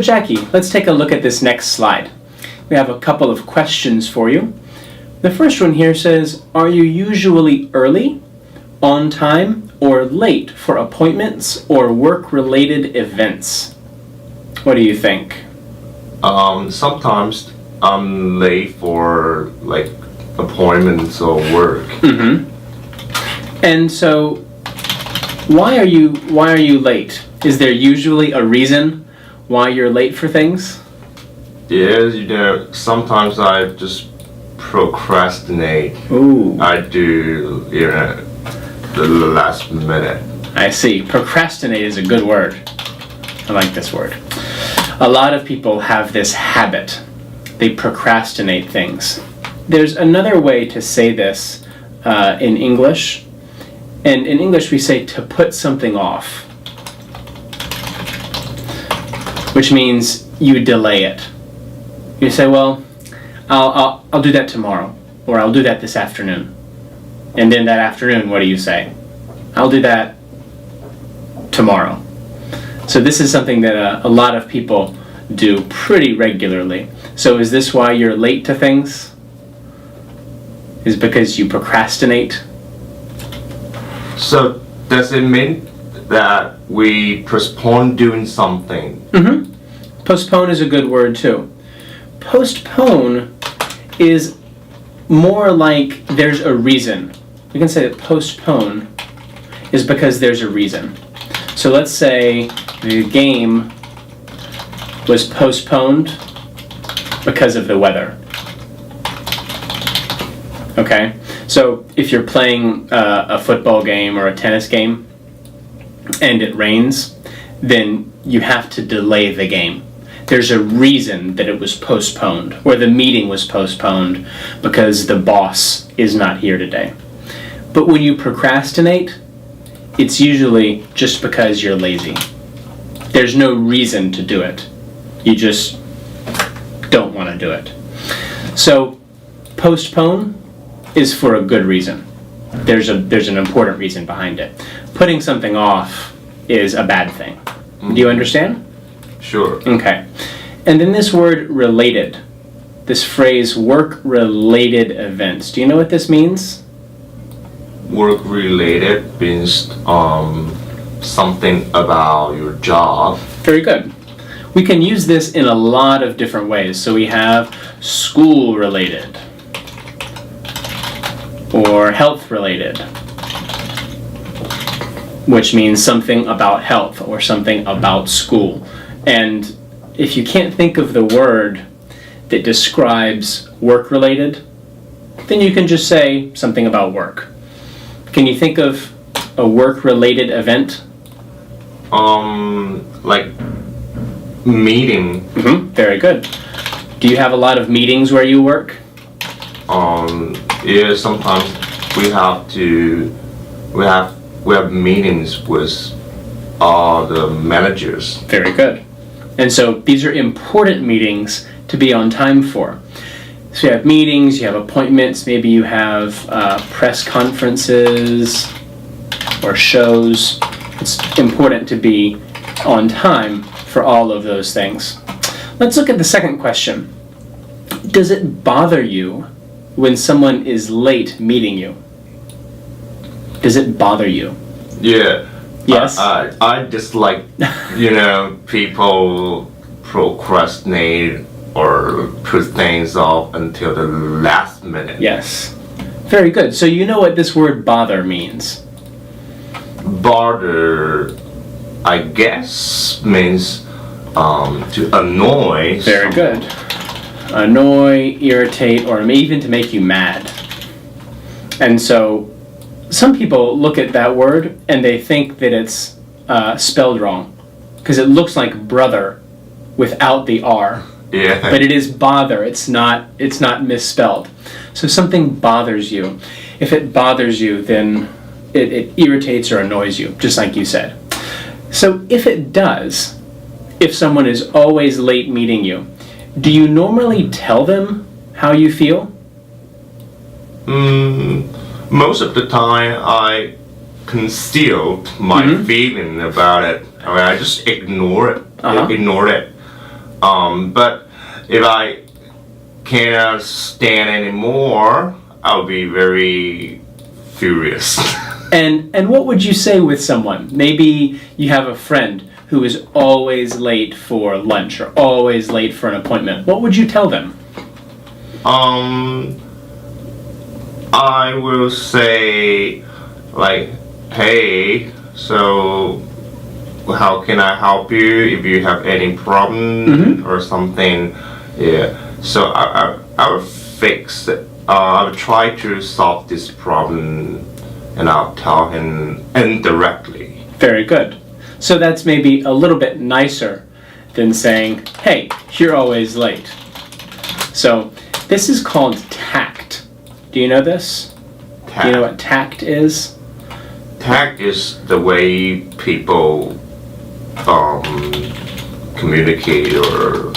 Jackie, let's take a look at this next slide. We have a couple of questions for you. The first one here says, are you usually early, on time, or late for appointments or work-related events? What do you think? Sometimes I'm late for like appointments or work. And so, why are you late? Is there usually a reason why you're late for things? Yes, sometimes I just procrastinate. Ooh. I do, the last minute. I see. Procrastinate is a good word. I like this word. A lot of people have this habit. They procrastinate things. There's another way to say this in English. And in English we say to put something off, which means you delay it. You say, well, I'll do that tomorrow, or I'll do that this afternoon. And then that afternoon, what do you say? I'll do that tomorrow. So this is something that a lot of people do pretty regularly. So is this why you're late to things? Is because you procrastinate? So does it mean that we postpone doing something? Postpone is a good word too. Postpone is more like there's a reason. We can say that postpone is because there's a reason. So let's say the game was postponed because of the weather. Okay? So if you're playing a football game or a tennis game and it rains, then you have to delay the game. There's a reason that it was postponed, or the meeting was postponed because the boss is not here today. But when you procrastinate, it's usually just because you're lazy. There's no reason to do it. You just don't want to do it. So postpone is for a good reason. There's an important reason behind it. Putting something off is a bad thing. Do you understand? Sure. Okay. And then this word related, this phrase work-related events. Do you know what this means? Work-related means something about your job. Very good. We can use this in a lot of different ways. So we have school-related or health-related, which means something about health or something about school. And if you can't think of the word that describes work-related, then you can just say something about work. Can you think of a work-related event? Like meeting. Very good. Do you have a lot of meetings where you work? Yeah, sometimes we have meetings with the managers. Very good. And so these are important meetings to be on time for. So you have meetings, you have appointments, maybe you have press conferences or shows. It's important to be on time for all of those things. Let's look at the second question. Does it bother you when someone is late meeting you? Does it bother you? Yeah. Yes? I dislike, people procrastinate or put things off until the last minute. Yes. Very good. So you know what this word bother means. Bother, I guess, means to annoy. Very good. Annoy, irritate, or even to make you mad. And so some people look at that word and they think that it's spelled wrong because it looks like brother without the R. Yeah. But it is bother. It's not misspelled. So something bothers you. If it bothers you, then it irritates or annoys you, just like you said. So if it does, if someone is always late meeting you, do you normally tell them how you feel? Most of the time I conceal my feeling about it. I just ignore it. Ignore it. But if I cannot stand anymore, I'll be very furious. And what would you say with someone? Maybe you have a friend who is always late for lunch or always late for an appointment. What would you tell them? I will say, like, hey, so how can I help you if you have any problem or something? Yeah. So I will fix it. I will try to solve this problem, and I'll tell him indirectly. Very good. So that's maybe a little bit nicer than saying, hey, you're always late. So this is called tact. Do you know this? Tact. Do you know what tact is? Tact is the way people communicate or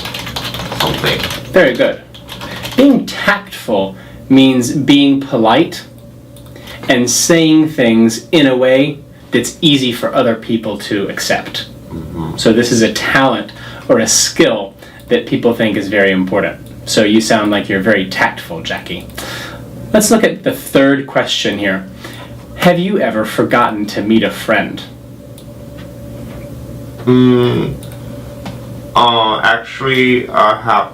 something. Very good. Being tactful means being polite and saying things in a way that's easy for other people to accept. So this is a talent or a skill that people think is very important. So you sound like you're very tactful, Jackie. Let's look at the third question here. Have you ever forgotten to meet a friend? Actually, I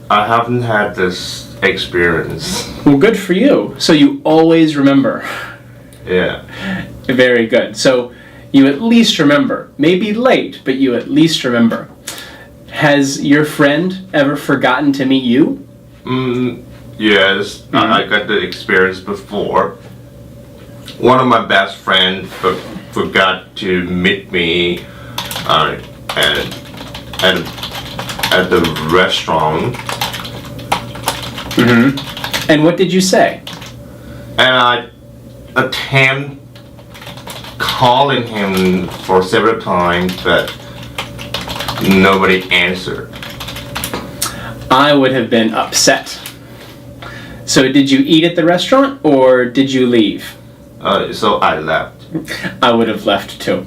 haven't had this experience. Well, good for you. So you always remember. Yeah. Very good. So you at least remember. Maybe late, but you at least remember. Has your friend ever forgotten to meet you? Yes, I got the experience before. One of my best friends forgot to meet me at the restaurant. And what did you say? And I attempted calling him for several times, but nobody answered. I would have been upset. So did you eat at the restaurant or did you leave? So I left. I would have left too.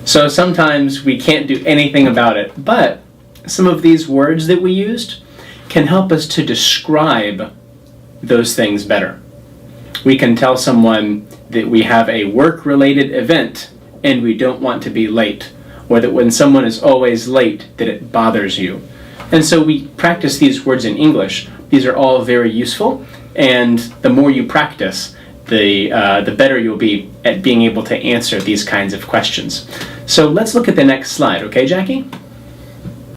So sometimes we can't do anything about it, but some of these words that we used can help us to describe those things better. We can tell someone that we have a work-related event and we don't want to be late, or that when someone is always late, that it bothers you. And so we practice these words in English. These are all very useful, and the more you practice, the better you'll be at being able to answer these kinds of questions. So let's look at the next slide, okay, Jackie?